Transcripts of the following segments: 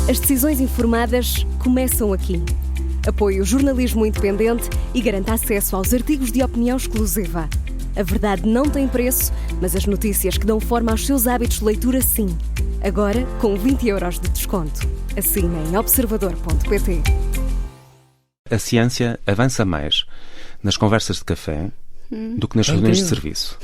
As decisões informadas começam aqui. Apoie o jornalismo independente e garanta acesso aos artigos de opinião exclusiva. A verdade não tem preço, mas as notícias que dão forma aos seus hábitos de leitura, sim. Agora, com 20€ de desconto. Assine em observador.pt. A ciência avança mais nas conversas de café do que nas reuniões de serviço.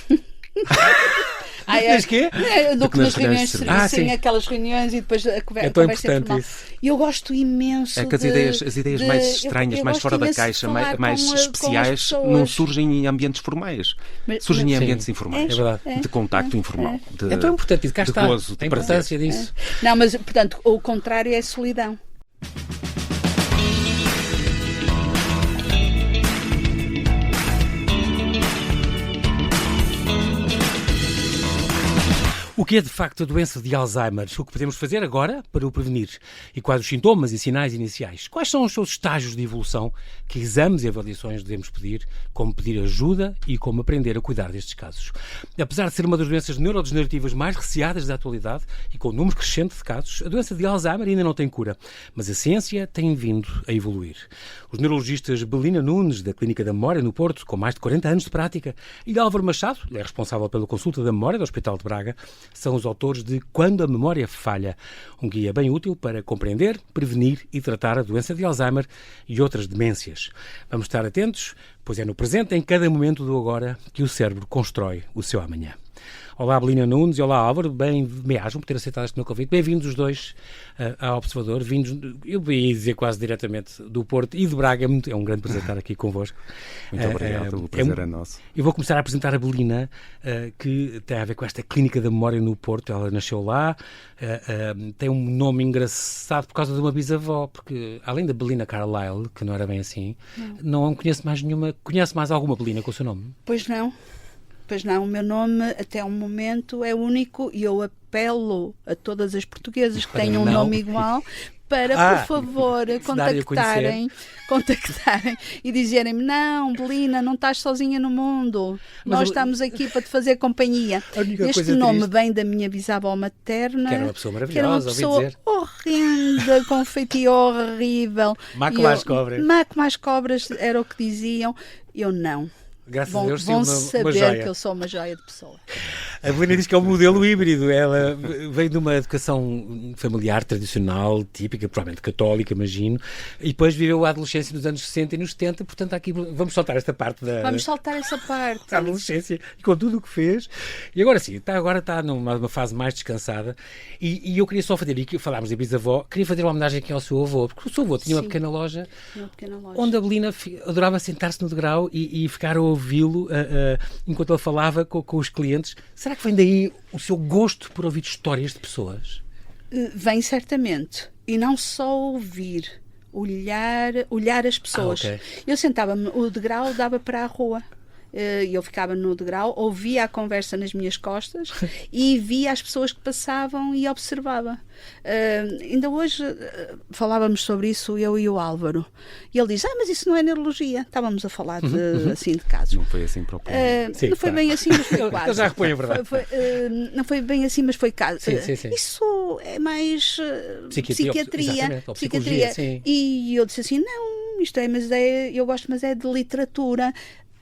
Mas quê? Do que nas reuniões de serviço, sim. aquelas reuniões e depois a conversa importante informal. isso. E eu gosto imenso É que as ideias mais estranhas, mais fora da caixa, mais especiais, não surgem em ambientes formais. Surgem em ambientes informais. É verdade. De contacto informal. É tão importante isso. Cá está. Gozo, A importância disso. Não, mas, portanto, o contrário é solidão. O que é de facto a doença de Alzheimer? O que podemos fazer agora para o prevenir? E quais os sintomas e sinais iniciais? Quais são os seus estágios de evolução? Que exames e avaliações devemos pedir? Como pedir ajuda e como aprender a cuidar destes casos? Apesar de ser uma das doenças neurodegenerativas mais receadas da atualidade e com um número crescente de casos, a doença de Alzheimer ainda não tem cura. Mas a ciência tem vindo a evoluir. Os neurologistas Belina Nunes, da Clínica da Memória, no Porto, com mais de 40 anos de prática, e Álvaro Machado, é responsável pela consulta da memória do Hospital de Braga, são os autores de Quando a Memória Falha, um guia bem útil para compreender, prevenir e tratar a doença de Alzheimer e outras demências. Vamos estar atentos, pois é no presente, em cada momento do agora, que o cérebro constrói o seu amanhã. Olá, Belina Nunes, e olá, Álvaro, bem-ajam por ter aceitado este meu convite. Bem-vindos os dois ao Observador, vindos, eu ia dizer quase diretamente do Porto e de Braga. É um grande prazer estar aqui convosco. Muito obrigado, o prazer é nosso. Eu vou começar a apresentar a Belina, que tem a ver com esta Clínica da Memória no Porto. Ela nasceu lá, tem um nome engraçado por causa de uma bisavó, porque além da Belina Carlyle, que não era bem assim, não conheço mais nenhuma. Conhece mais alguma Belina com o seu nome? Pois não. Pois não, o meu nome até o momento é único e eu apelo a todas as portuguesas que tenham um nome igual para, por favor, contactarem e dizerem-me: não, Belina, não estás sozinha no mundo, nós estamos aqui para te fazer companhia. Este nome vem da minha bisavó materna, que era uma pessoa maravilhosa, que era uma pessoa horrenda, com feitio horrível. Maco mais cobras. Maco mais cobras era o que diziam. Eu não. Graças a Deus, vão uma saber joia. que eu sou uma joia de pessoa. A Belina diz que é um modelo híbrido. Ela vem de uma educação familiar tradicional, típica, provavelmente católica, imagino, e depois viveu a adolescência nos anos 60 e nos 70, portanto aqui vamos saltar esta parte Vamos saltar essa parte. da adolescência e com tudo o que fez. E agora sim, está numa fase mais descansada e eu queria só fazer, e falámos da bisavó, queria fazer uma homenagem aqui ao seu avô, porque o seu avô tinha uma pequena loja onde a Belina adorava sentar-se no degrau e ficar a ouvi-lo enquanto ele falava com os clientes. Será que vem daí o seu gosto por ouvir histórias de pessoas? Vem certamente. E não só ouvir, olhar as pessoas. Okay. Eu sentava-me, o degrau dava para a rua. Eu ficava no degrau, ouvia a conversa nas minhas costas e via as pessoas que passavam e observava. Ainda hoje falávamos sobre isso, eu e o Álvaro, e ele diz: mas isso não é neurologia. Estávamos a falar assim, de casos. Não foi assim propriamente. Não foi bem assim, mas foi quase. Eu já reponho a verdade. Não foi bem assim, mas foi caso. Sim. Isso é mais psiquiatria. Sim. E eu disse assim: não, isto é, eu gosto, mas é de literatura.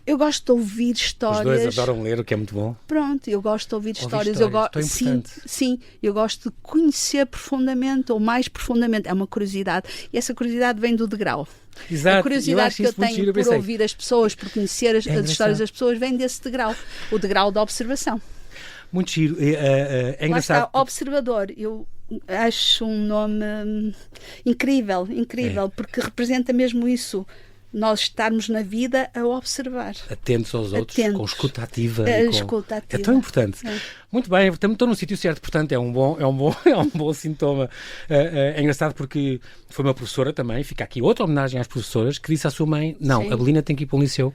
Eu gosto de ouvir histórias. Os dois adoram ler, o que é muito bom. Pronto, eu gosto de ouvir histórias. Sim, eu gosto de conhecer profundamente, ou mais profundamente. É uma curiosidade. E essa curiosidade vem do degrau. Exato. A curiosidade que eu tenho por ouvir as pessoas, por conhecer as histórias das pessoas, vem desse degrau. O degrau da observação. Muito giro. É engraçado. Lá está, observador. Eu acho um nome incrível, porque representa mesmo isso. Nós estarmos na vida a observar. Atentos aos outros, com escuta ativa. Escuta ativa. É tão importante. Muito bem, estou no sítio certo, portanto é um bom sintoma. É engraçado porque foi uma professora também, fica aqui outra homenagem às professoras, que disse à sua mãe: não, sim, a Belina tem que ir para o liceu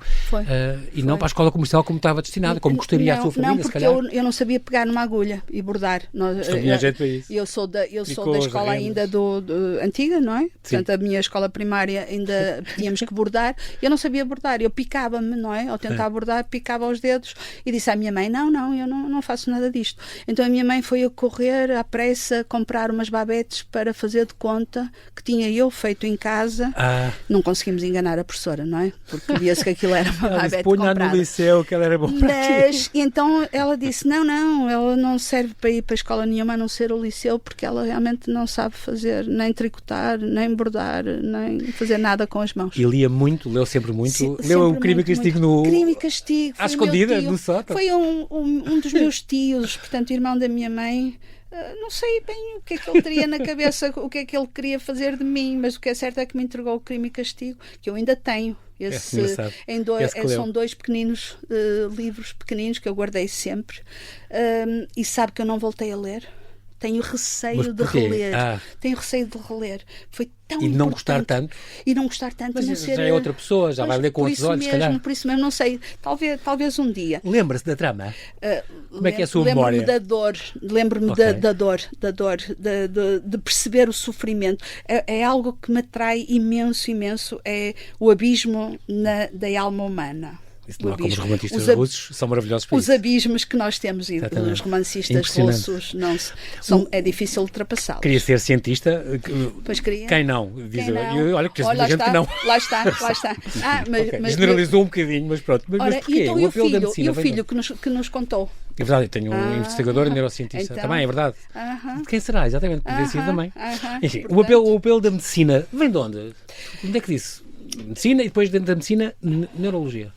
e não para a escola comercial como estava destinada, como gostaria a sua família, se calhar. Não, porque eu não sabia pegar numa agulha e bordar. Tinha jeito para isso. Eu sou da escola ainda antiga, não é? Sim. Portanto, a minha escola primária ainda tínhamos que bordar. Eu não sabia bordar, eu picava-me, não é? Ao tentar bordar, picava os dedos e disse à minha mãe: não, eu não faço nada nada disto. Então a minha mãe foi a correr à pressa comprar umas babetes para fazer de conta que tinha eu feito em casa. Não conseguimos enganar a professora, não é? Porque via-se que aquilo era uma babete comprada. No liceu que ela era bom para ti. Então ela disse, não, ela não serve para ir para a escola nenhuma a não ser o liceu, porque ela realmente não sabe fazer, nem tricotar, nem bordar, nem fazer nada com as mãos. E lia muito, leu sempre muito. Leu o Crime e Castigo no... Crime e Castigo. À escondida, no sótão. Foi um dos meus tios, portanto, irmão da minha mãe. Não sei bem o que é que ele teria na cabeça, o que é que ele queria fazer de mim, mas o que é certo é que me entregou o Crime e Castigo, que eu ainda tenho. São 2 pequeninos livros pequeninos que eu guardei sempre, e sabe que eu não voltei a ler. Tenho receio de reler. Tenho receio de reler. Foi tão importante. Não gostar tanto. E não gostar tanto. Mas já é outra pessoa, já vai ler com outros olhos, se calhar. Por isso mesmo, não sei. Talvez um dia. Lembra-se da trama? Como é que é a sua memória? Lembro-me da dor, de perceber o sofrimento. É algo que me atrai imenso. É o abismo da alma humana. Isso não há como os romancistas russos são maravilhosos para os abismos que nós temos e os romancistas russos é difícil ultrapassá-los. Queria ser cientista. Pois queria. Quem não? Olha, que gente que não. Lá está. Mas generalizou um bocadinho, mas pronto. Mas porquê? Então, o apelo da medicina. E o filho que nos contou. É verdade, eu tenho um investigador e neurocientista. Então, também, é verdade. De quem será? Exatamente, poderia ser também. Enfim, portanto, o apelo da medicina vem de onde? Onde é que disse? Medicina e depois dentro da medicina, neurologia.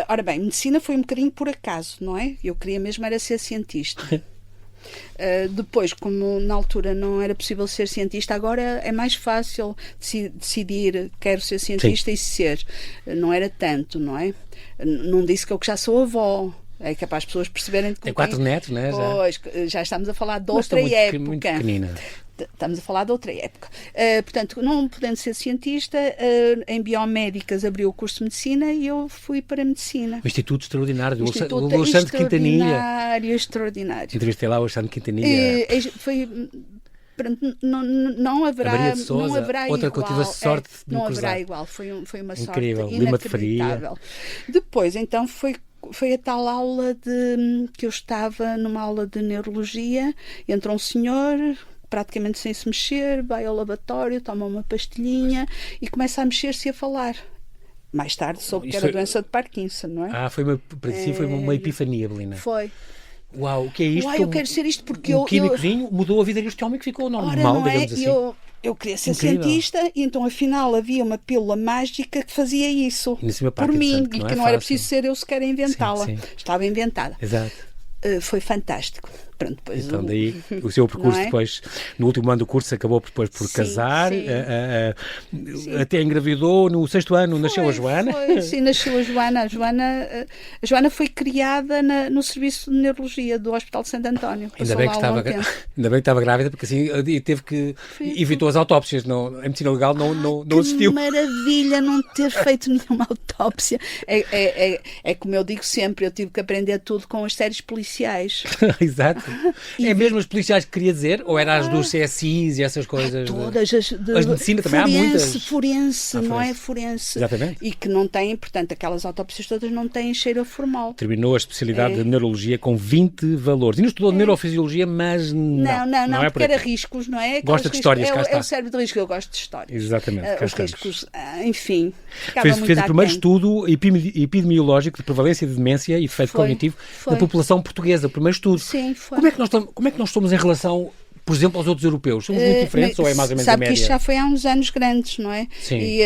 Ora bem, medicina foi um bocadinho por acaso, não é? Eu queria mesmo era ser cientista. Depois, como na altura não era possível ser cientista, agora é mais fácil decidir quero ser cientista e ser. Não era tanto, não é? Não disse que eu já sou avó. É capaz as pessoas perceberem... Tem 4 netos, não é? Pois, já estamos a falar de outra época. Muito pequenina. Estamos a falar de outra época. Portanto, não podendo ser cientista, em biomédicas abriu o curso de medicina e eu fui para a medicina. Um instituto extraordinário, o Alexandre Quintanilha. Extraordinário. Entrevistei lá o Alexandre Quintanilha. Foi... Não haverá outra igual. Que eu tive a sorte de não cruzar. Haverá igual. Foi uma incrível. Sorte inacreditável. Depois, então, foi a tal aula que eu estava numa aula de neurologia, entra um senhor praticamente sem se mexer, vai ao lavatório, toma uma pastilhinha e começa a mexer-se e a falar. Mais tarde soube que era a doença de Parkinson, não é? Foi uma epifania, Belina. Foi. Uau, o que é isto? Eu quero ser isto porque um químicozinho mudou a vida deste homem que ficou normal, digamos assim. Eu queria ser cientista e então afinal havia uma pílula mágica que fazia isso por mim e que não era preciso ser eu sequer a inventá-la. Estava inventada. Exato. Foi fantástico. Pronto, depois então daí o seu percurso depois, no último ano do curso, acabou depois por casar, até engravidou, no 6º ano nasceu a Joana. Sim, nasceu a Joana. A Joana foi criada no serviço de neurologia do Hospital de Santo António. Ainda bem que estava grávida, porque assim teve que evitou as autópsias. A medicina legal não assistiu. Que maravilha não ter feito nenhuma autópsia. É como eu digo sempre, eu tive que aprender tudo com as séries policiais. Exato. É mesmo os policiais que queria dizer? Ou era as dos CSIs e essas coisas? Todas as de medicina também há muitas. Forense, não é? Forense. Exatamente. E que não têm, portanto, aquelas autópsias todas não têm cheiro a formal. Terminou a especialidade de neurologia com 20 valores. E não estudou neurofisiologia, mas não é porque era riscos, não é? Gosta de histórias, cá está. É o cérebro de risco, eu gosto de histórias. Exatamente, os riscos, enfim. Fez o primeiro estudo epidemiológico de prevalência de demência e defeito cognitivo na população portuguesa, o primeiro estudo. Sim, foi. Como é que nós somos em relação, por exemplo, aos outros europeus? Somos muito diferentes ou é mais ou menos a média? Sabe que isto já foi há uns anos grandes, não é? Sim. E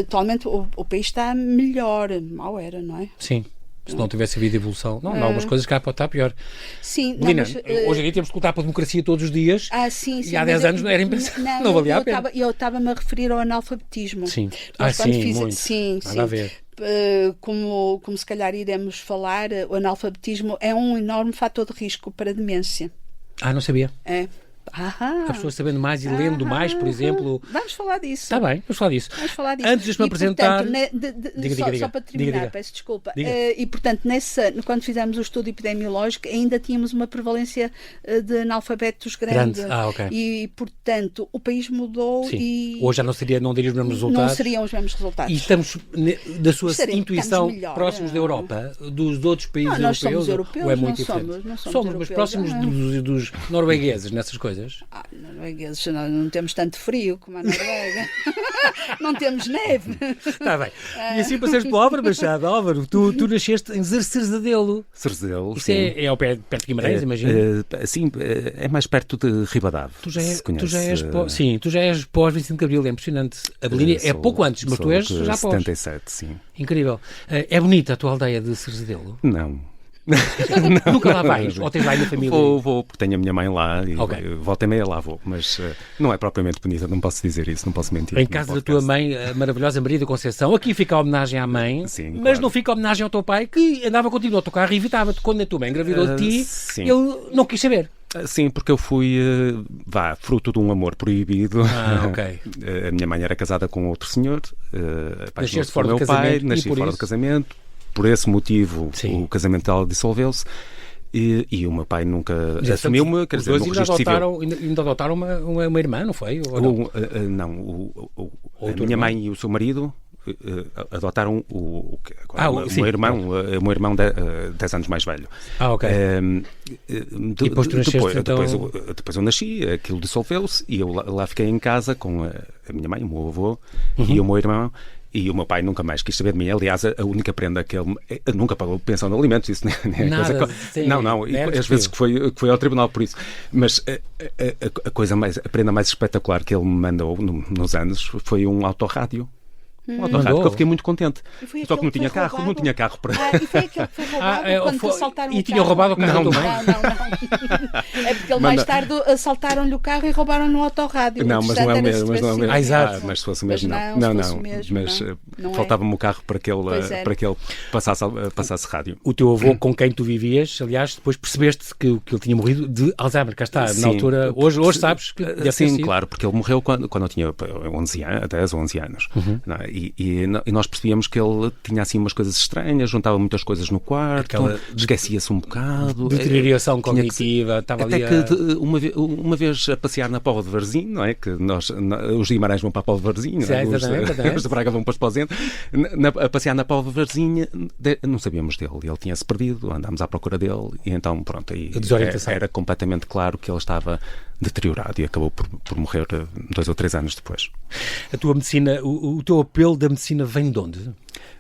atualmente o país está melhor, mal era, não é? Sim. Se não tivesse havido evolução. Não, há algumas coisas que pode estar pior. Sim. Lina, hoje em dia temos que lutar pela democracia todos os dias. Sim. E há 10 anos não era impensável. Não valia a pena. Eu estava-me a referir ao analfabetismo. Sim. Sim. Nada a ver. Como se calhar iremos falar, o analfabetismo é um enorme fator de risco para a demência. Não sabia. As pessoas sabendo mais e lendo mais, por exemplo. Vamos falar disso. Está bem, vamos falar disso. Antes de me apresentar... Só para terminar, peço desculpa. E, portanto, quando fizemos o estudo epidemiológico, ainda tínhamos uma prevalência de analfabetos grande. Okay. E, portanto, o país mudou. Sim. E hoje já não diriam os mesmos resultados. Não seriam os mesmos resultados. E estamos, da sua intuição, próximos da Europa, dos outros países nós europeus? Somos europeus, ou é muito diferente? Não somos mas próximos dos noruegueses nessas coisas? Noruegueses, não temos tanto frio como a Noruega. Não temos neve. Está bem. E assim passas pela Álvaro Machado. Álvaro, tu nasceste em Zerzedelo. Zerzedelo, isso é ao pé de Guimarães, imagino? Sim, é mais perto de Ribadave. Tu já és pós 25 de Abril, é impressionante. A Belínea é pouco antes, mas tu és já pós. 77, sim. Incrível. É bonita a tua aldeia de Zerzedelo? Não. Nunca lá vais? Ou tens lá ainda família? Vou, porque tenho a minha mãe lá e volta e meia lá vou, mas não é propriamente bonita, não posso dizer isso, não posso mentir. Em casa da tua mãe, a maravilhosa Maria da Conceição, aqui fica a homenagem à mãe, sim, mas claro. Não fica a homenagem ao teu pai, que andava contigo no autocarro e evitava-te. Quando a tua mãe engravidou de ti, ele não quis saber. Sim, porque eu fui, fruto de um amor proibido. A minha mãe era casada com outro senhor, nasceste fora do casamento, nasci fora do casamento. Por esse motivo, o casamento dela dissolveu-se e o meu pai nunca assumiu-me. Os dois ainda adotaram uma irmã, não foi? A minha mãe e o seu marido adotaram o meu irmão 10 anos mais velho. E depois tu nasceste, depois eu nasci, aquilo dissolveu-se e eu lá fiquei em casa com a minha mãe, o meu avô e o meu irmão. E o meu pai nunca mais quis saber de mim. Aliás, a única prenda que ele nunca pagou pensão de alimentos, isso nem é coisa. Não, e às vezes que foi ao tribunal por isso. Mas a prenda mais espetacular que ele me mandou nos anos foi um autorrádio. Um autorrádio, que eu fiquei muito contente. Só que não tinha carro para. E foi aquele que foi roubado quando assaltaram o carro. E tinham roubado o carro também? Não. É porque ele mais tarde assaltaram-lhe o carro e roubaram-no o autorrádio. Não, mas não é o mesmo. Exato. Mas se fosse o mesmo, não. Mas faltava-me o carro para que ele passasse rádio. O teu avô, com quem tu vivias, aliás, depois percebeste que ele tinha morrido de Alzheimer. Cá está, na altura. Hoje sabes que sim, claro, porque ele morreu quando eu tinha 10 ou 11 anos. E nós percebíamos que ele tinha assim umas coisas estranhas, juntava muitas coisas no quarto, esquecia-se um bocado. Deterioração cognitiva, estava ali. Até que uma vez a passear na Póvoa de Varzim, não é? Que os Guimarães vão para a Póvoa de Varzim, os de Braga vão para o Esposente. A passear na Póvoa de Varzim, não sabíamos dele. Ele tinha-se perdido, andámos à procura dele e então, pronto, aí era completamente claro que ele estava deteriorado e acabou por morrer 2 ou 3 anos depois. A tua medicina, o teu apelo da medicina vem de onde?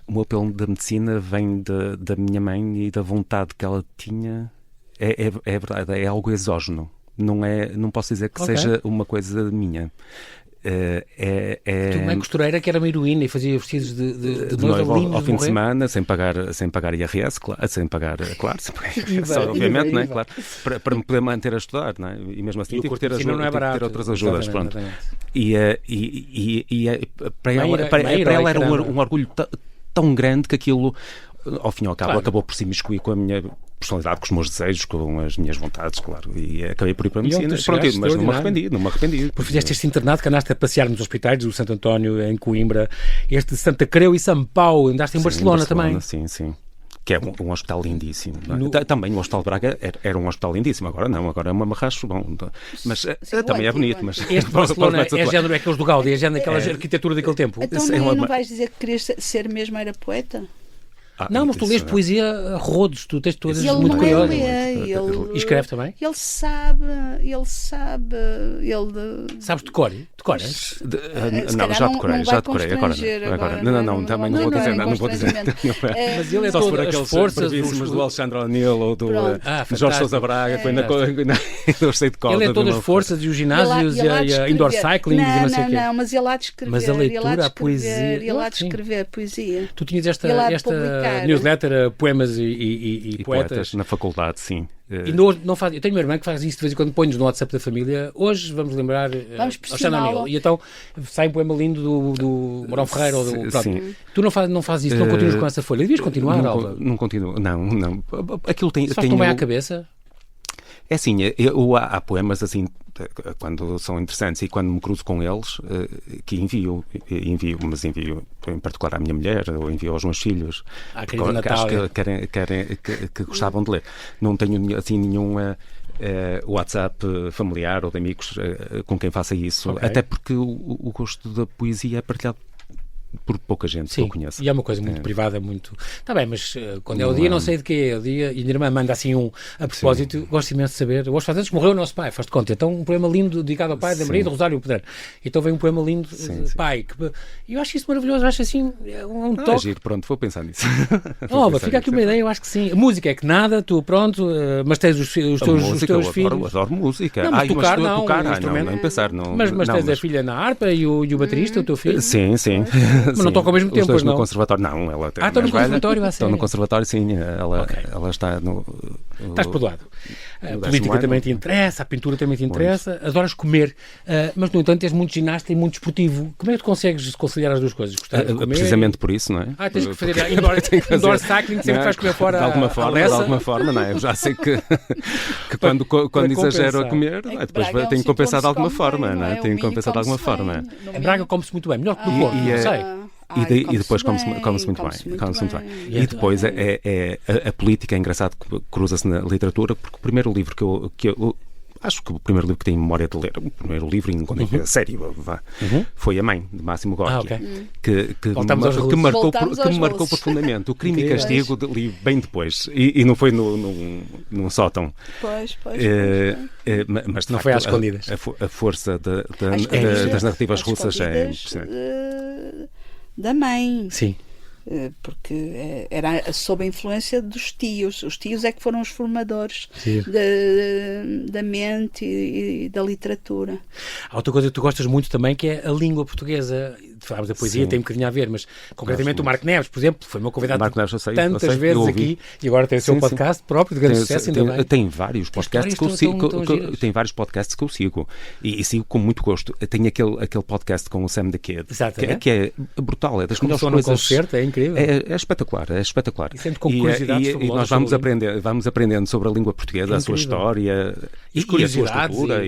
O meu apelo da medicina vem da minha mãe e da vontade que ela tinha. É verdade, é algo exógeno. Não posso dizer que seja uma coisa minha. Tua mãe costureira que era uma heroína e fazia vestidos de noiva ao fim de semana, sem pagar IRS, sem pagar, obviamente, não é? Claro, para me poder manter a estudar, não é? E mesmo assim tive que ter outras ajudas. Pronto. E para ela era um orgulho tão grande que aquilo, ao fim e ao cabo, acabou por se imiscuir com a minha personalidade, com os meus desejos, com as minhas vontades, claro, e acabei por ir para a medicina. Mas não me arrependi. Porque fizeste este internato que andaste a passear nos hospitais do Santo António, em Coimbra, este de Santa Creu e São Paulo, andaste em Barcelona também. Sim. Que é um hospital lindíssimo. Também o Hospital de Braga era um hospital lindíssimo. Agora não, agora é um amarracho bom. Mas também é bonito. Mas este Barcelona é género aqueles do Gaudí, é género daquela arquitetura daquele tempo. Então não vais dizer que querias ser mesmo era poeta? Não, mas tu lês poesia a rodos, tu tens todas muito curiosas. Ele e escreve também? Ele sabe. Sabes decoras? Não, já decorei. Agora. Não, também não vou dizer. Mas ele é só todo se for aqueles brevíssimos do Alexandre O'Neill ou do Jorge Sousa Braga, que ainda eu sei de cor. Ele é todas as forças e os ginásios e a indoor cycling e não sei o quê. Não, mas ele há de escrever. Mas a leitura, a poesia. Ele há de escrever poesia. Tu tinhas esta newsletter, poemas e poetas na faculdade, sim. E não faz, eu tenho uma irmã que faz isso de vez em quando, põe-nos no WhatsApp da família. Hoje vamos lembrar Alexandre O'Neill. E então sai um poema lindo do Mourão Ferreira ou do. Sim. Tu não fazes isso, não continuas com essa folha. Devias continuar, Alva. Não continuo, não. Aquilo tem. Se faz tão bem à cabeça. É assim, há poemas assim, quando são interessantes e quando me cruzo com eles, que envio, mas envio em particular à minha mulher, ou envio aos meus filhos, porque acho que gostavam de ler. Não tenho assim nenhum WhatsApp familiar ou de amigos com quem faça isso, até porque o gosto da poesia é partilhado por pouca gente que eu conheço. E é uma coisa muito privada, muito... Está bem, mas quando é o dia, não sei de que é o dia, e a minha irmã manda assim a propósito, gosto imenso de saber, hoje faz anos que morreu o nosso pai, faz-te conta, então um poema lindo dedicado ao pai da Maria do Rosário Pedreiro. Então vem um poema lindo de pai, e eu acho isso maravilhoso, eu acho assim, um toque. É giro, pronto, vou pensar nisso. Fica aqui uma ideia, eu acho que sim. A música é que nada, tu pronto, mas tens os teus filhos. Eu adoro música. Não, mas tocar, não, nem pensar. Mas tens a filha na harpa e o baterista, o teu filho? Sim. Mas não toca ao mesmo tempo, os dois não? no conservatório. Não, ela tem está no conservatório? Estou no conservatório, sim. Ela está no... Estás perdoado. A política também te interessa, a pintura também te interessa, adoras comer, mas no entanto és muito ginasta e muito desportivo. Como é que tu consegues conciliar as duas coisas? Gostar de comer? Precisamente por isso, não é? Tens que fazer indoor cycling, sempre vais comer fora de alguma forma, não é? Eu já sei que quando exagero a comer, depois tenho que compensar de alguma forma, não é? Tenho que compensar de alguma forma. Em Braga come-se muito bem, melhor que no Porto, não sei. E depois come-se muito bem. E depois a política é engraçado que cruza-se na literatura, porque o primeiro livro que eu acho que o primeiro livro que tenho memória de ler, o primeiro livro em sério, foi A Mãe, de Máximo Gorki, que me marcou profundamente. O Crime e Castigo li bem depois, e não foi num sótão. Pois. Mas não foi às escondidas. A força das narrativas russas é impressionante. Da mãe. Sim. Porque era sob a influência dos tios. Os tios é que foram os formadores da mente e da literatura. Há outra coisa que tu gostas muito também, que é a língua portuguesa. Falámos da poesia, tem um bocadinho a ver, mas concretamente o Marco Neves, por exemplo, foi meu convidado tantas vezes aqui, e agora tem o seu podcast próprio de grande sucesso. Tem vários podcasts que eu sigo. Tem vários podcasts que eu sigo e sigo com muito gosto. Tem aquele podcast com o Sam the Kid, que é brutal, é das melhores coisas. Concerto, é incrível. É espetacular. E sempre com curiosidades e nós vamos aprendendo sobre a língua portuguesa, a sua história e a sua estrutura.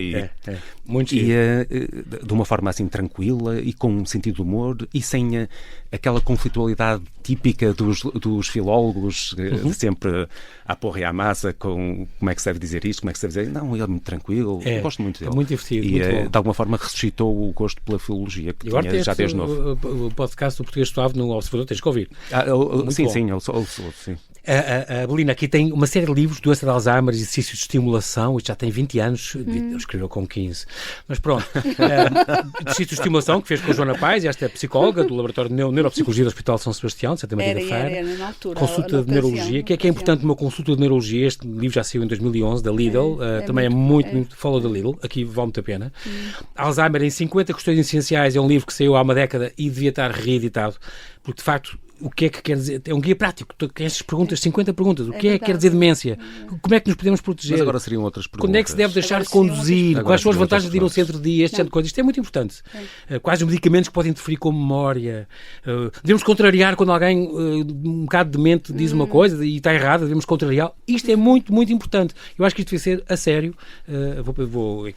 De uma forma assim tranquila e com um sentido de humor e sem aquela conflitualidade típica dos filólogos, de sempre à porra e à massa, com como é que se deve dizer isto, como é que se deve dizer... Não, ele é muito tranquilo, eu gosto muito dele. É muito divertido, e muito de alguma forma ressuscitou o gosto pela filologia que tinha já desde novo. O podcast do Português Suave no Observador, tens que ouvir. Sim, eu sou, sim. A Belina aqui tem uma série de livros, doença de Alzheimer, exercícios de estimulação, isto já tem 20 anos, ele escreveu com 15, mas pronto, exercícios de estimulação que fez com a Joana Paz, esta é psicóloga do Laboratório de Neuropsicologia do Hospital São Sebastião, de Santa Maria da Feira, na altura, consulta de neurologia, que é importante uma consulta de neurologia, este livro já saiu em 2011, da Lidl, também é muito follow da Lidl, aqui vale muito a pena. Alzheimer em 50 questões essenciais é um livro que saiu há uma década e devia estar reeditado, porque de facto o que é que quer dizer? É um guia prático. Essas perguntas, 50 perguntas. O que é que quer dizer demência? Como é que nos podemos proteger? Mas agora seriam outras perguntas. Quando é que se deve deixar de conduzir? Quais são as vantagens de ir a um centro de dia? Este tipo de coisas. Isto é muito importante. Quais os medicamentos que podem interferir com a memória? Devemos contrariar quando alguém um bocado demente diz uma coisa e está errada, devemos contrariar. Isto é muito importante. Eu acho que isto devia ser a sério.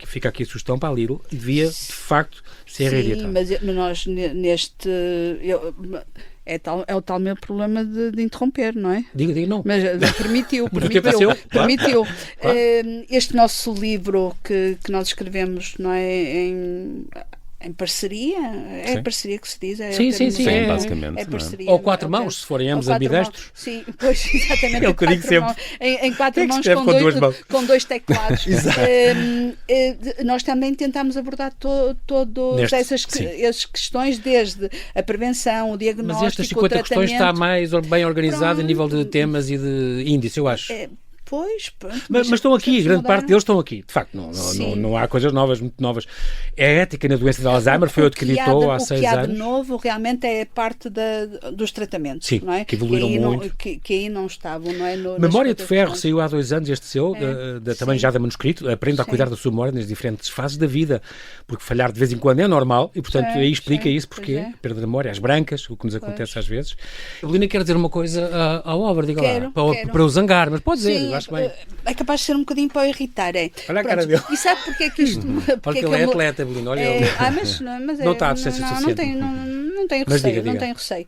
Fica aqui a sugestão para a Lidl. Devia, de facto, ser reeditado. Sim, mas nós neste... É o tal meu problema de interromper, não é? Diga, não. Mas permitiu. Claro. Este nosso livro que nós escrevemos, não é? Em parceria? É parceria que se diz? Sim, basicamente. É parceria. Ou quatro mãos, se forem ambos ambidestros. Sim, pois, exatamente. É o que eu digo sempre. Em quatro mãos com dois teclados. Nós também tentámos abordar todas essas questões, desde a prevenção, o diagnóstico, mas estas 50 questões está mais bem organizado a nível de temas e de índice, eu acho. Pois, pronto, mas estão aqui, grande parte deles estão aqui. De facto, não há coisas novas, muito novas. A ética na doença de Alzheimer foi outro que editou há 6 anos. O que há de novo realmente é parte dos tratamentos, sim, não é? Que evoluíram muito. Que aí não estavam, não é? Memória de Ferro saiu há 2 anos, este seu, também já da manuscrito. Aprenda a cuidar da sua memória nas diferentes fases da vida, porque falhar de vez em quando é normal e, portanto, aí explica isso, porque perda de memória, as brancas, o que nos acontece às vezes. A Belina quer dizer uma coisa ao Álvaro, diga lá, para o zangar, mas pode dizer. acho bem. É capaz de ser um bocadinho para o irritar, é. Olha a cara dele. E sabe porque é que isto... Porque ele é atleta, Belino, olha ele. Mas não está a distância suficiente. Não tenho receio, não tenho receio.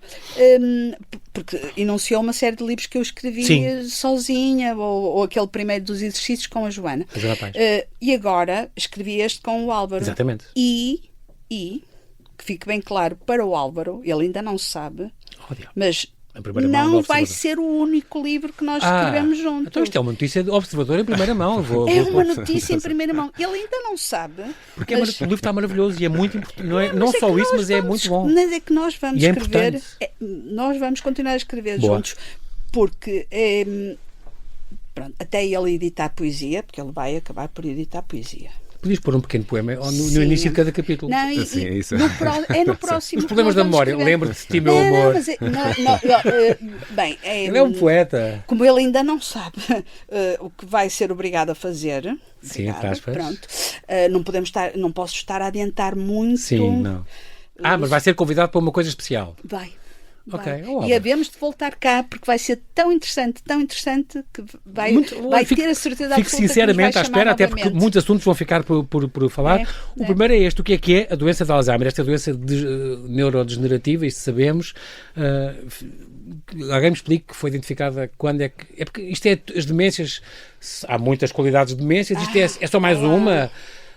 Porque enunciou uma série de livros que eu escrevi sozinha, ou aquele primeiro dos exercícios com a Joana. E agora escrevi este com o Álvaro. Exatamente. E que fique bem claro para o Álvaro, ele ainda não sabe, mas não vai ser o único livro que nós escrevemos juntos. Então isto é uma notícia de Observador em primeira mão. É uma notícia em primeira mão. Ele ainda não sabe. Porque o livro está maravilhoso e é muito importante. Não só isso, mas é muito bom. Mas é que nós vamos escrever. Nós vamos continuar a escrever juntos. Porque pronto, até ele editar poesia, porque ele vai acabar por editar poesia. Podias pôr um pequeno poema no início de cada capítulo. Não, isso. No próximo. Os problemas da memória. Lembra-te de ti, meu amor. Bem, ele é um poeta. Como ele ainda não sabe o que vai ser obrigado a fazer. Sim, pronto. Não posso estar a adiantar muito. Sim, não. Mas vai ser convidado para uma coisa especial. Vai. Okay. E havemos de voltar cá porque vai ser tão interessante que vai ter a certeza absoluta. Fico sinceramente à espera, até porque muitos assuntos vão ficar por falar. O primeiro é este: o que é a doença de Alzheimer? Esta doença neurodegenerativa, isto sabemos. Alguém me explique que foi identificada quando é que... É porque isto é as demências, há muitas qualidades de demências, isto é só mais uma.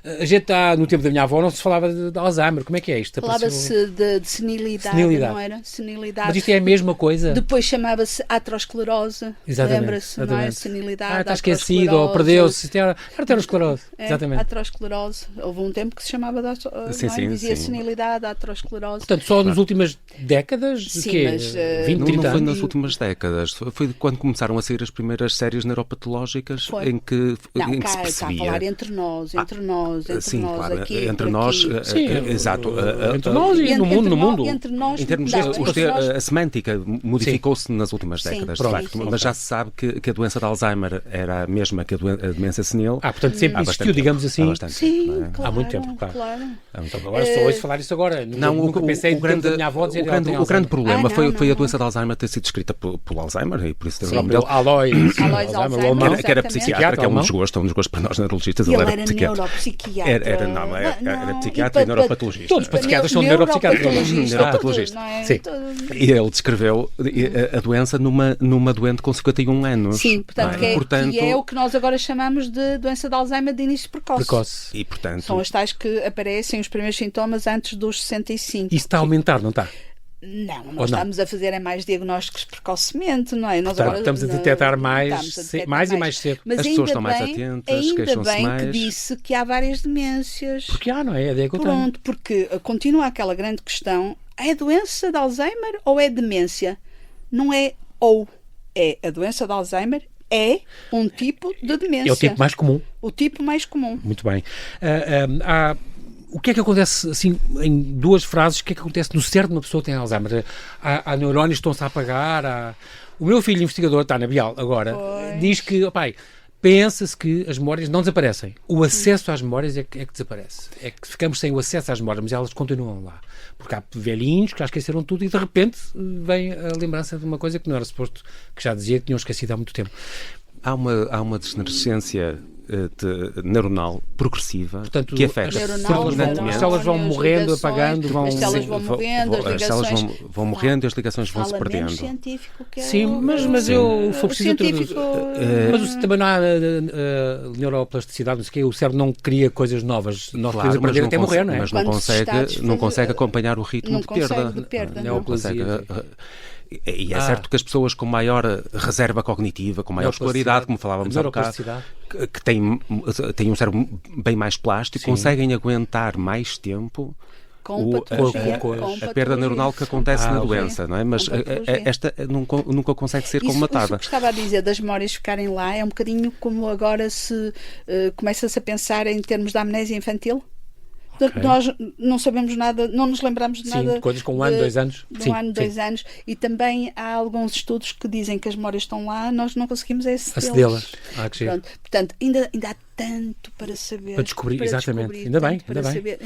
A gente está, no tempo da minha avó, não se falava de Alzheimer. Como é que é isto? Falava-se de senilidade, não era? Senilidade. Mas isto é a mesma coisa? Depois chamava-se aterosclerose. Lembra-se, não é? Senilidade, está esquecido ou perdeu-se. Era aterosclerose. Exatamente. Aterosclerose. Houve um tempo que se chamava dizia senilidade, aterosclerose. Portanto, só nas últimas décadas? Sim, mas... 20, 30 não foi anos? nas últimas décadas. Foi quando começaram a sair as primeiras séries neuropatológicas em que se percebia... Está a falar entre nós. Sim, claro, aqui, entre nós, exato, entre nós e no mundo. Entre nós, em termos a semântica modificou-se nas últimas décadas, de facto, mas já se sabe que a doença de Alzheimer era a mesma que a demência senil. Portanto, sempre existiu, digamos assim. Sim, claro, há muito tempo, claro. Então, agora só ouço falar isso agora. Nunca pensei da minha avó dizer o grande problema foi a doença de Alzheimer ter sido descrita pelo Alzheimer e por isso o nome dele. Alois Alzheimer, que era psiquiatra, que é um desgosto para nós neurologistas. Ele era neuropsiquiatra. Era psiquiatra e neuropatologista. Todos os psiquiatras são neuropsiquiatras. Neuropatologista. Sim. E ele descreveu a doença numa doente com 51 anos. Sim, portanto, que é o que nós agora chamamos de doença de Alzheimer de início precoce. E, portanto, são as tais que aparecem os primeiros sintomas antes dos 65. Isso está a aumentar, não está? Não, nós estamos a fazer mais diagnósticos precocemente, não é? Nós agora estamos a detectar mais e mais cedo. Mas as pessoas estão mais atentas, queixam-se mais. Ainda bem que disse que há várias demências. Porque não é? É pronto, porque continua aquela grande questão: é doença de Alzheimer ou é demência? Não é ou. É a doença de Alzheimer é um tipo de demência. É o tipo mais comum. O tipo mais comum. Muito bem. O que é que acontece, assim, em duas frases, o que é que acontece no cérebro de uma pessoa que tem Alzheimer? Há neurónios que estão-se a apagar, O meu filho investigador, está na Bial agora, diz que, pensa-se que as memórias não desaparecem. O acesso às memórias é que desaparece. É que ficamos sem o acesso às memórias, mas elas continuam lá. Porque há velhinhos que já esqueceram tudo e de repente vem a lembrança de uma coisa que não era suposto, que já dizia que tinham esquecido há muito tempo. Há uma degenerescência neuronal progressiva. Portanto, que afeta as células vão morrendo, apagando, as células vão morrendo, as ligações vão morrendo e as ligações vão se perdendo. Científico que é sim, mas eu for preciso mas também não há neuroplasticidade, não sei o quê, o cérebro não cria coisas novas, nós podemos aprender até morrer, não é? Mas não consegue acompanhar o ritmo de perda. Neoplasia. E é certo que as pessoas com maior reserva cognitiva, com maior escolaridade, como falávamos há bocado, que têm um cérebro bem mais plástico, conseguem aguentar mais tempo a perda neuronal que acontece na doença, não é? Mas esta nunca consegue ser colmatada. Isso que estava a dizer das memórias ficarem lá é um bocadinho como agora se começa-se a pensar em termos de amnésia infantil. Nós não sabemos nada, não nos lembramos de nada. Sim, coisas com 1 ano, 2 anos. Dois anos. E também há alguns estudos que dizem que as memórias estão lá, nós não conseguimos acedê-las. Que giro. Portanto, ainda há tanto para saber. Para descobrir, exatamente. Ainda bem. Saber.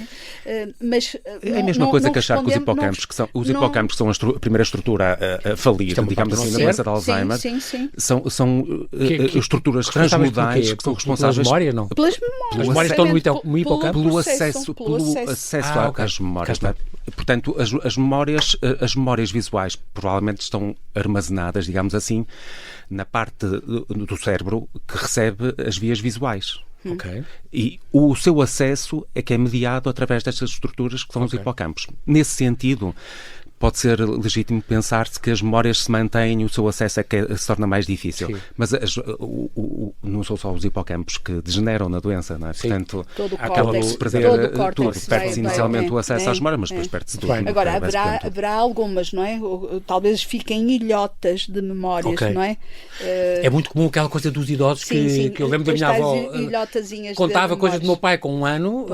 Mas é a mesma coisa que achar que os hippocampos, que são a primeira estrutura a falir, digamos assim, na doença de Alzheimer, são estruturas transmodais que são responsáveis pelas memórias, não? Pelas memórias. As memórias estão no hipocampo? Pelo acesso às memórias. Okay. Portanto, as memórias visuais provavelmente estão armazenadas, digamos assim, na parte do cérebro que recebe as vias visuais. Okay. E o seu acesso é que é mediado através destas estruturas que são os hipocampos. Nesse sentido, pode ser legítimo pensar-se que as memórias se mantêm, o seu acesso é que se torna mais difícil. Sim. Mas não são só os hipocampos que degeneram na doença, não é? Sim. Portanto, acaba por se perder tudo. Perde-se inicialmente o acesso às memórias, mas depois perde-se tudo. Agora, haverá algumas, não é? Talvez fiquem ilhotas de memórias, não é? É muito comum aquela coisa dos idosos que eu lembro da minha avó. Contava coisas do meu pai com 1 ano,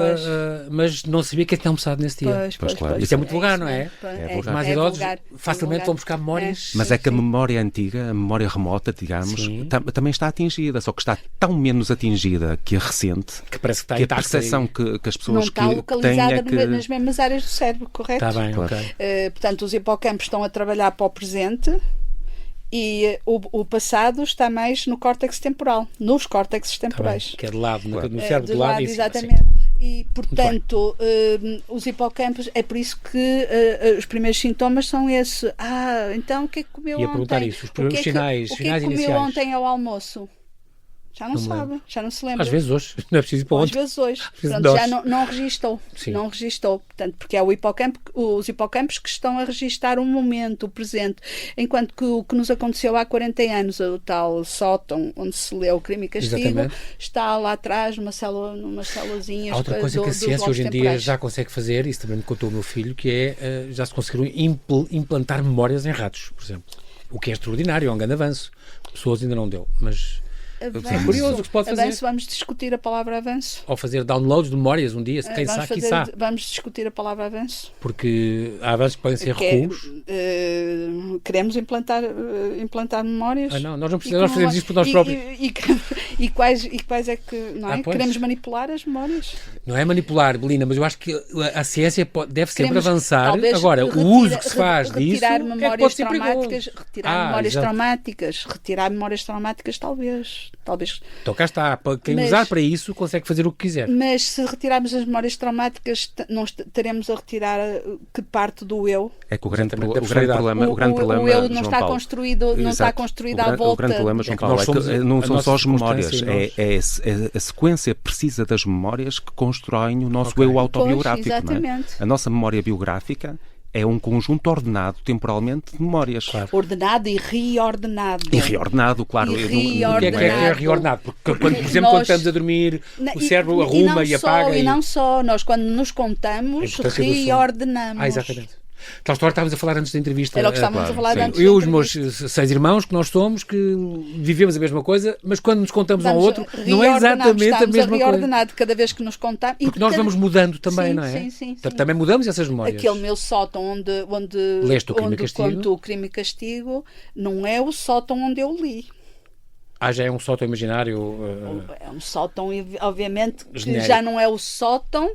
mas não sabia que tinha almoçado nesse dia. Claro. Isso é muito vulgar, não é? É mais idosos facilmente vão buscar memórias. Mas é que a memória antiga, a memória remota, digamos, também está atingida, só que está tão menos atingida que a recente, que parece que está que a percepção que as pessoas não está localizada nas mesmas áreas do cérebro, correto? Está bem, claro. Portanto, os hipocampos estão a trabalhar para o presente e o passado está mais no córtex temporal, nos córtexes temporais. Tá, que é de lado, no cérebro do lado. Exatamente. Assim. E, portanto, os hipocampos, é por isso que os primeiros sintomas são esses. Então o que é que comeu ontem? Ia perguntar isso, os primeiros sinais O que é que comeu ontem ao almoço? Já não sabe, já não se lembra. Às vezes hoje, não é preciso ir para ontem. Às vezes hoje. Pronto, já não registou. Não registou. Portanto, porque é os hipocampos que estão a registar o momento, o presente. Enquanto que o que nos aconteceu há 40 anos, o tal sótão, onde se leu o Crime e Castigo, está lá atrás, numas células-zinhas. Há outra coisa que a ciência hoje em dia já consegue fazer, isso também me contou o meu filho, que é, já se conseguiram implantar memórias em ratos, por exemplo. O que é extraordinário, é um grande avanço. Pessoas ainda não deu, mas... É curioso o que se pode fazer. Vamos discutir a palavra avanço. Ou fazer downloads de memórias um dia, quem sabe. Vamos discutir a palavra avanço. Porque há avanços que podem ser recuos. Queremos implantar memórias. Não, nós fazemos isso por nós próprios. E quais é que... Não é? Queremos manipular as memórias. Não é manipular, Belina, mas eu acho que a ciência deve sempre avançar. Agora, o uso que se faz disso retirar memórias traumáticas, retirar memórias traumáticas, talvez. Então cá está, quem usar para isso consegue fazer o que quiser. Mas se retirarmos as memórias traumáticas, não estaremos a retirar que parte do eu? É que o grande problema o eu não está construído, não está construído à volta. O grande problema, João Paulo, não são só as memórias, é a sequência precisa das memórias que constroem o nosso eu autobiográfico. Não é? A nossa memória biográfica é um conjunto ordenado temporalmente de memórias. Claro. Ordenado e reordenado. E reordenado, claro. O que é reordenado? Porque, por exemplo, quando estamos a dormir, o cérebro arruma e apaga. E não só, nós quando nos contamos, reordenamos. Exatamente. Tal história estávamos a falar antes da entrevista. Era o que estávamos a falar antes. Eu e os meus 6 irmãos, que nós somos, que vivemos a mesma coisa, mas quando nos contamos um ao outro, não é exatamente a mesma coisa. Cada vez que nos contamos. Porque nós vamos mudando também, não é? Sim. Também mudamos essas memórias. Aquele meu sótão onde conto o Crime e Castigo, não é o sótão onde eu li. Já é um sótão imaginário? É um sótão, obviamente, que genérico. já não é o sótão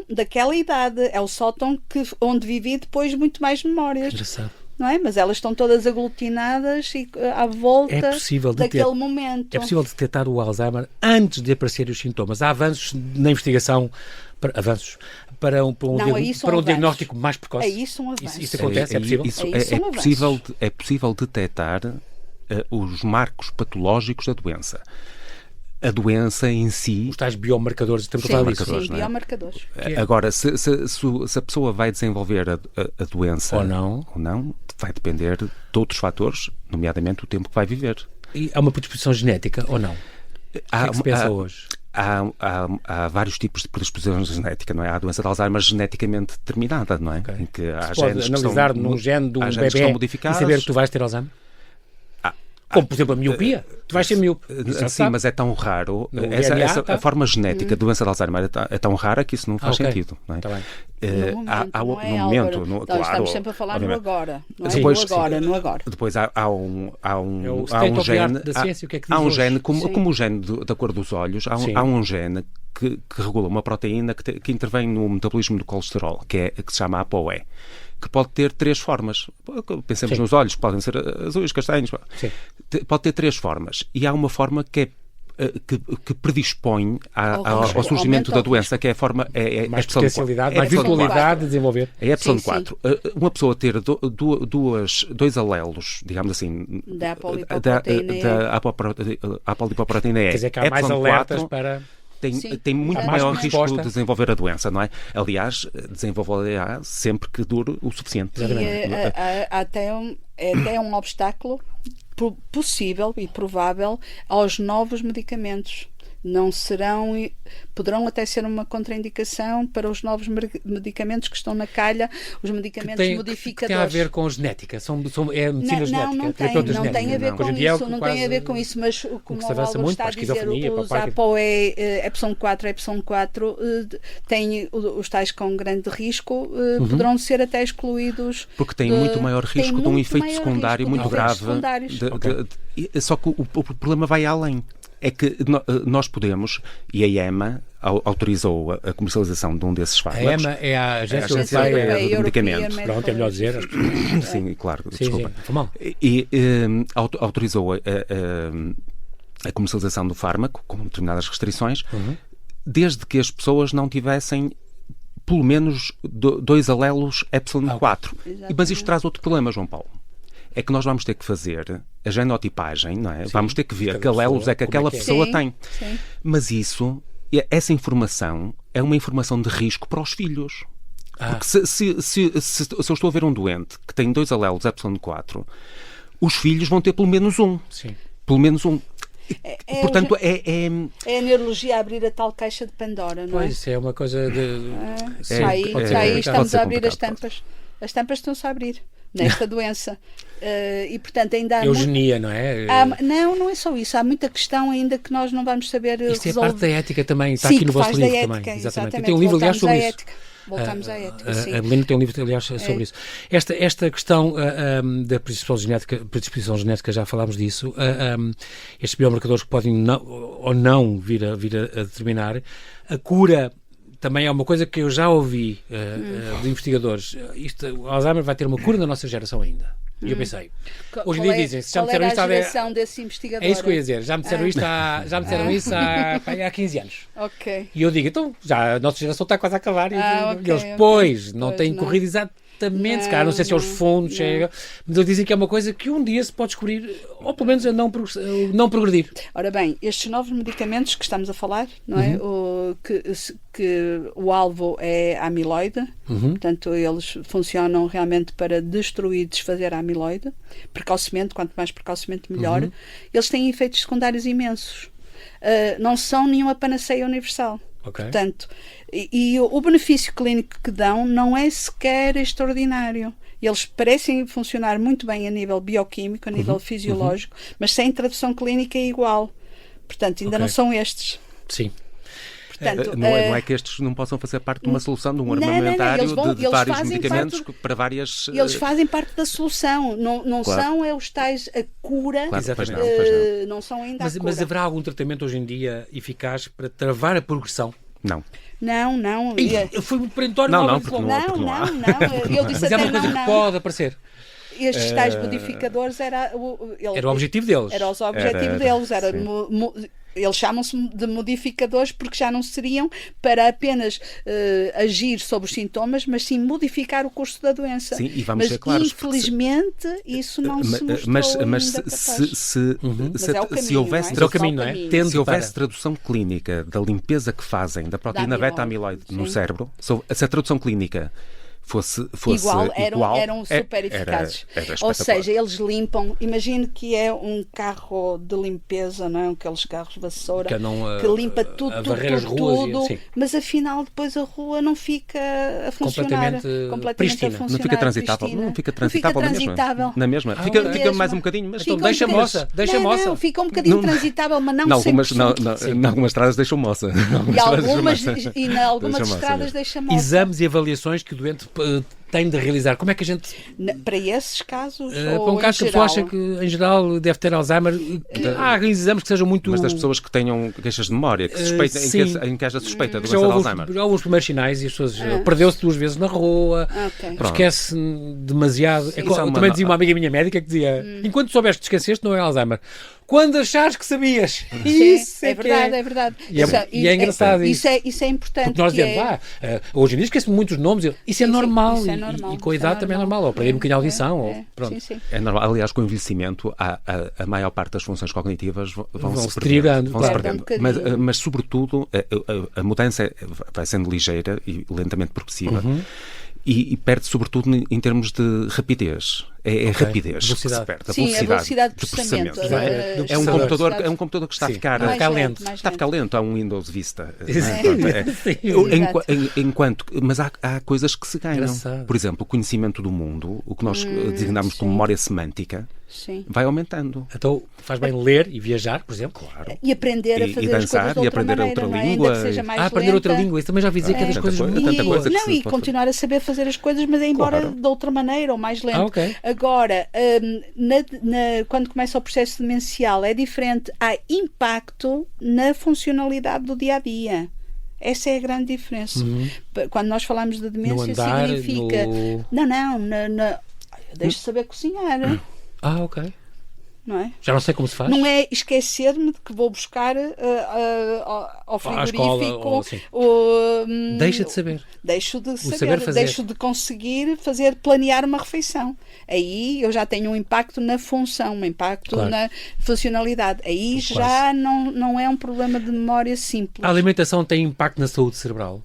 daquela idade. É o sótão onde vivi depois muito mais memórias. Engraçado. Não é? Mas elas estão todas aglutinadas e à volta daquele momento. É possível detectar o Alzheimer antes de aparecerem os sintomas. Há avanços na investigação, para um diagnóstico mais precoce. É isso um avanço. Isso acontece? É possível detectar os marcos patológicos da doença. A doença em si... Os tais biomarcadores. Sim, biomarcadores. Agora, se a pessoa vai desenvolver a doença ou não, vai depender de outros fatores, nomeadamente o tempo que vai viver. E há uma predisposição genética ou não? O que é que se pensa hoje? Há vários tipos de predisposição genética, não é? Há a doença de Alzheimer geneticamente determinada, não é? Okay. Em que há genes analisar num gene de um bebê e saber que tu vais ter Alzheimer? Como, por exemplo, a miopia. Tu vais ser míope. Sim, mas é tão raro. A forma genética da doença de Alzheimer é tão rara que isso não faz sentido. Não é? Tá bem. No momento, claro, estamos sempre a falar no agora. Não é? Depois, no agora. Depois há um gene. Da ciência, o que é que diz há um hoje? gene, como o gene da cor dos olhos, há um gene que regula uma proteína que intervém no metabolismo do colesterol, que se chama ApoE, que pode ter 3 formas. Pensemos nos olhos, podem ser azuis, castanhos. Sim. Pode ter 3 formas. E há uma forma que predispõe ao surgimento da doença, que é a forma... mais potencialidade, mais virtualidade de desenvolver. É a epsilon 4. Uma pessoa ter dois alelos, digamos assim, da apolipoproteína E. Quer dizer que há mais alertas para... Tem muito maior risco de desenvolver a doença, não é? Aliás, desenvolverá sempre que dure o suficiente. É até um obstáculo possível e provável aos novos medicamentos. Poderão até ser uma contraindicação para os novos medicamentos que estão na calha, os medicamentos modificadores. Que tem a ver com genética? É medicina genética? Não tem a ver com isso, não tem a ver com isso, mas como o Álvaro está a dizer, os ApoE Epsilon 4 têm os tais com grande risco, poderão ser até excluídos. Porque têm muito maior risco de um efeito secundário muito grave. Só que o problema vai além. É que nós podemos, e a EMA autorizou a comercialização de um desses fármacos. A EMA é a Agência Europeia do Medicamento. Pronto, é melhor dizer. Sim, claro, sim, desculpa. Sim, e autorizou a comercialização do fármaco com determinadas restrições, desde que as pessoas não tivessem pelo menos 2 alelos epsilon 4. Mas isto traz outro problema, João Paulo. É que nós vamos ter que fazer a genotipagem, não é? Sim, vamos ter que ver que alelos é que aquela pessoa tem. Sim. Mas essa informação é uma informação de risco para os filhos. Porque se eu estou a ver um doente que tem 2 alelos epsilon 4, os filhos vão ter pelo menos um. Sim. Pelo menos um. Portanto, é a neurologia a abrir a tal caixa de Pandora, não é? Pois, é uma coisa de... aí estamos a abrir as tampas. As tampas estão-se a abrir nesta doença. E, portanto, ainda há eugenia, não é? Não é só isso. Há muita questão ainda que nós não vamos saber resolver. Isto é parte da ética também. Está sim, aqui no vosso livro ética, também. Exatamente. Tem um livro, aliás, sobre isso. Voltamos à ética, sim. A Belina tem um livro, aliás, sobre isso. Esta questão da predisposição genética, já falámos disso. Estes biomarcadores que podem ou não vir a determinar. A cura também é uma coisa que eu já ouvi de investigadores. O Alzheimer vai ter uma cura na nossa geração ainda. E eu pensei, hoje em dia dizem, se já me disseram isto desse investigador? É isso que eu ia dizer, já me disseram isso há 15 anos. Ok. E eu digo, então, já a nossa geração está quase a acabar. E eles, pois, não têm corrido exatamente, se calhar, não sei se é os fundos, mas eles dizem que é uma coisa que um dia se pode descobrir, ou pelo menos a não progredir. Ora bem, estes novos medicamentos que estamos a falar, não é? Que o alvo é a amiloide, portanto, eles funcionam realmente para destruir e desfazer a amiloide, precocemente, quanto mais precocemente melhor. Eles têm efeitos secundários imensos. Não são nenhuma panaceia universal. Okay. Portanto, e o benefício clínico que dão não é sequer extraordinário. Eles parecem funcionar muito bem a nível bioquímico, a nível fisiológico, mas sem tradução clínica é igual. Portanto, ainda não são estes. Sim. Portanto, não é que estes não possam fazer parte de uma solução, de um armamentário de vários medicamentos para várias... Eles fazem parte da solução, não são os tais a cura, não são ainda a cura. Mas haverá algum tratamento hoje em dia eficaz para travar a progressão? Não. Não. Eu fui perentório. Não. Eu disse mas é uma coisa que pode aparecer. Estes tais modificadores era o objetivo deles. Era o objetivo deles. Eles chamam-se de modificadores porque já não seriam para apenas agir sobre os sintomas, mas sim modificar o curso da doença. Sim, e vamos ser claros. Infelizmente, isso não se mostrou mas se houvesse se houvesse tradução clínica da limpeza que fazem da proteína beta-amiloide no cérebro, se a tradução clínica fosse eram super eficazes. Ou seja, eles limpam, imagine que é um carro de limpeza, não é? Aqueles carros de vassoura que limpa tudo, mas afinal depois a rua não fica a funcionar completamente a funcionar. Não fica transitável. Não fica transitável na mesma. Fica mais um bocadinho, mas então deixa moça. Não, fica um bocadinho transitável, mas não 100%. Em algumas estradas deixam moça. E em algumas estradas deixa moça. Exames e avaliações que o doente tem de realizar. Como é que a gente... Para esses casos? Para um caso que a pessoa acha que, em geral, deve ter Alzheimer, há exames que sejam muito... Mas das pessoas que tenham queixas de memória, que suspeitem, em que haja suspeita de doença de Alzheimer. Já houve os primeiros sinais e as pessoas perdeu-se 2 vezes na rua, esquece demasiado. Também dizia uma amiga minha médica que dizia, enquanto soubeste que te esqueceste, não é Alzheimer. Quando achares que sabias. Isso é verdade, é verdade. E é engraçado isso. Isso é importante. Porque nós dizemos, hoje em dia esquece-me muitos nomes. Isso é normal. E com a idade também é normal. Ou perder um bocadinho a audição. Pronto. É normal. Aliás, com o envelhecimento, a maior parte das funções cognitivas vão se perdendo. Mas, sobretudo, a mudança vai sendo ligeira e lentamente progressiva. E perde sobretudo em termos de rapidez. É a rapidez que se perde. A velocidade de processamento. É um computador que está a ficar lento. Está a ficar lento. Há um Windows Vista. Mas há coisas que se ganham. Por exemplo, o conhecimento do mundo, o que nós designamos como memória semântica, vai aumentando. Então faz bem ler e viajar, por exemplo. Claro. E aprender a fazer dançar, as coisas de outra maneira, outra língua. Aprender outra língua. Isso também já ouvi dizer que é das coisas muito... E continuar a saber fazer as coisas, mas embora de outra maneira ou mais lento. Agora, quando começa o processo demencial é diferente. Há impacto na funcionalidade do dia-a-dia. Essa é a grande diferença. Quando nós falamos de demência, significa... Deixa de saber cozinhar. Ok. Não é? Já não sei como se faz. Não é esquecer-me de que vou buscar ao frigorífico. Deixa de saber. Deixo de saber. Deixo de conseguir planear uma refeição. Aí eu já tenho um impacto na função, um impacto na funcionalidade. Aí já não é um problema de memória simples. A alimentação tem impacto na saúde cerebral?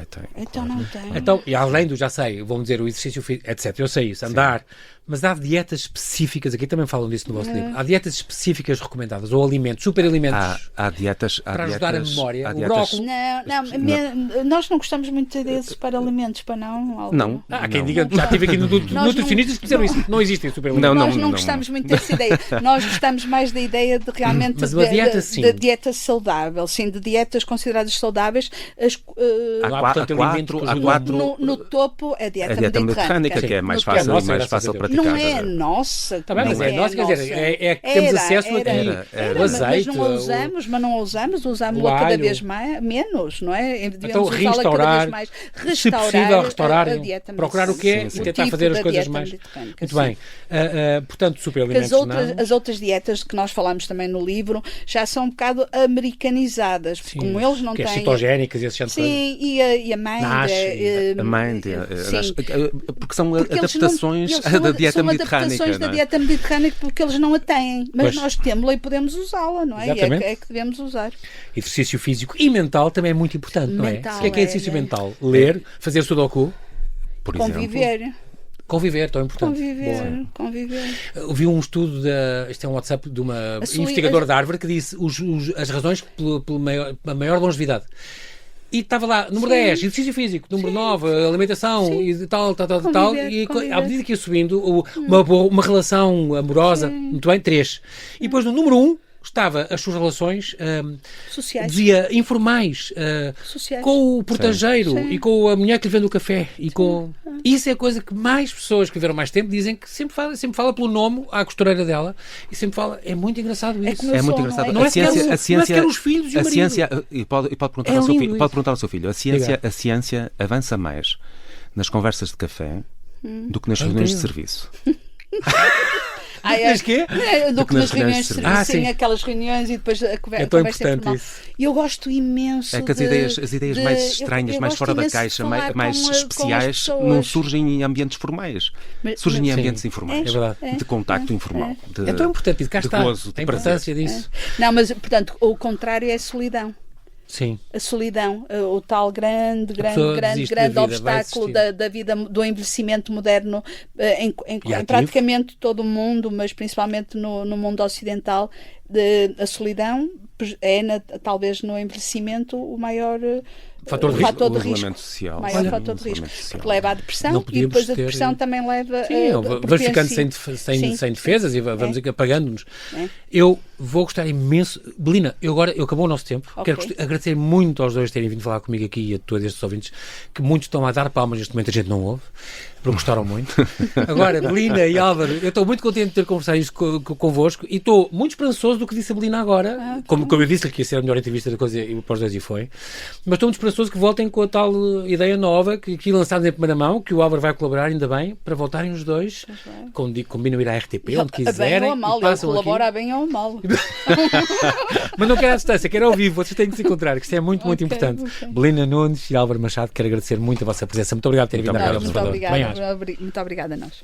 Tem. Então não tem. E além do, já sei, vamos dizer, o exercício físico, etc. Eu sei isso, andar. Mas há dietas específicas, aqui também falam disso no vosso livro, há dietas específicas recomendadas, ou alimentos, superalimentos há dietas para ajudar a memória, o brócolis. Nós não gostamos muito da ideia de superalimentos, para não? Não. Há quem diga, já tive aqui nutricionistas que disseram isso, não existem superalimentos. Nós não gostamos muito dessa ideia, nós gostamos mais da ideia de realmente da dieta saudável, sim, de dietas consideradas saudáveis. No topo é a dieta mediterrânea, que é mais fácil praticar. Não é nossa. Mas é nossa, quer dizer, é que temos acesso a azeite. Mas não a usamos-la cada vez menos, não é? Então restaurar, se possível, restaurar, procurar o que é e tentar fazer as coisas mais... Muito bem. Portanto, superalimentos não. As outras dietas que nós falamos também no livro já são um bocado americanizadas, como eles não têm... cetogénicas e essas coisas. Sim, e a Amândia. Porque são adaptações da dieta mediterrânea. São adaptações da dieta mediterrânea porque eles não a têm. Mas nós temos-la e podemos usá-la, não é? Exatamente. É que devemos usar. Exercício físico e mental também é muito importante, não é? O que é exercício mental? Ler, fazer sudoku, por exemplo. Conviver, tão importante. Conviver. Eu vi um estudo, isto é um WhatsApp de uma investigadora da Harvard que disse as razões pela maior longevidade. E estava lá, número 10, exercício físico, número 9, alimentação e tal. E à medida que ia subindo, uma relação amorosa, muito bem, 3. E depois no número 1 estava as suas relações sociais. Dizia informais, com o portageiro e com a mulher que lhe vende o café. Isso é a coisa que mais pessoas que viveram mais tempo dizem que sempre fala pelo nome à costureira dela e sempre fala, é muito engraçado isso. É muito engraçado. Não é sequer os filhos e o marido. Ciência, e pode perguntar ao seu filho, a ciência avança mais nas conversas de café do que nas reuniões de serviço. Mas quê? Do que nas reuniões de serviço, sim, aquelas reuniões e depois a conversa. É tão importante isso. E eu gosto imenso que as ideias mais estranhas, mais fora da caixa, mais especiais, não surgem em ambientes formais. Surgem em ambientes informais. É verdade. De contacto informal. É tão importante. Cá está a importância disso. Não, mas, portanto, o contrário é solidão. Sim. A solidão, o tal grande vida, obstáculo da vida, do envelhecimento moderno em praticamente todo o mundo, mas principalmente no mundo ocidental. A solidão é, talvez no envelhecimento, o maior fator de risco. Social. Maior fator de risco. Porque leva à depressão e depois a depressão também leva vamos ficando sem defesas e vamos apagando-nos. Eu vou gostar imenso. Belina, acabou o nosso tempo. Okay. Quero agradecer muito aos dois terem vindo falar comigo aqui e a todos estes ouvintes, que muitos estão a dar palmas neste momento, a gente não ouve, porque gostaram muito. Agora, Belina e Álvaro, eu estou muito contente de ter conversado isto convosco e estou muito esperançoso do que disse a Belina agora, como eu disse que ia ser a melhor entrevista da coisa para os dois e foi, mas estou muito esperançoso que voltem com a tal ideia nova que aqui lançámos em primeira mão, que o Álvaro vai colaborar, ainda bem, para voltarem os dois, combinam ir à RTP, onde quiserem. A bem ou a mal, ele colabora a bem ou a mal. Mas não quero à distância, quero ao vivo, vocês têm que se encontrar, que isto é muito importante. Belina Nunes e Álvaro Machado, quero agradecer muito a vossa presença. Muito obrigado por terem vindo à Rádio Observador. Muito obrigada a nós.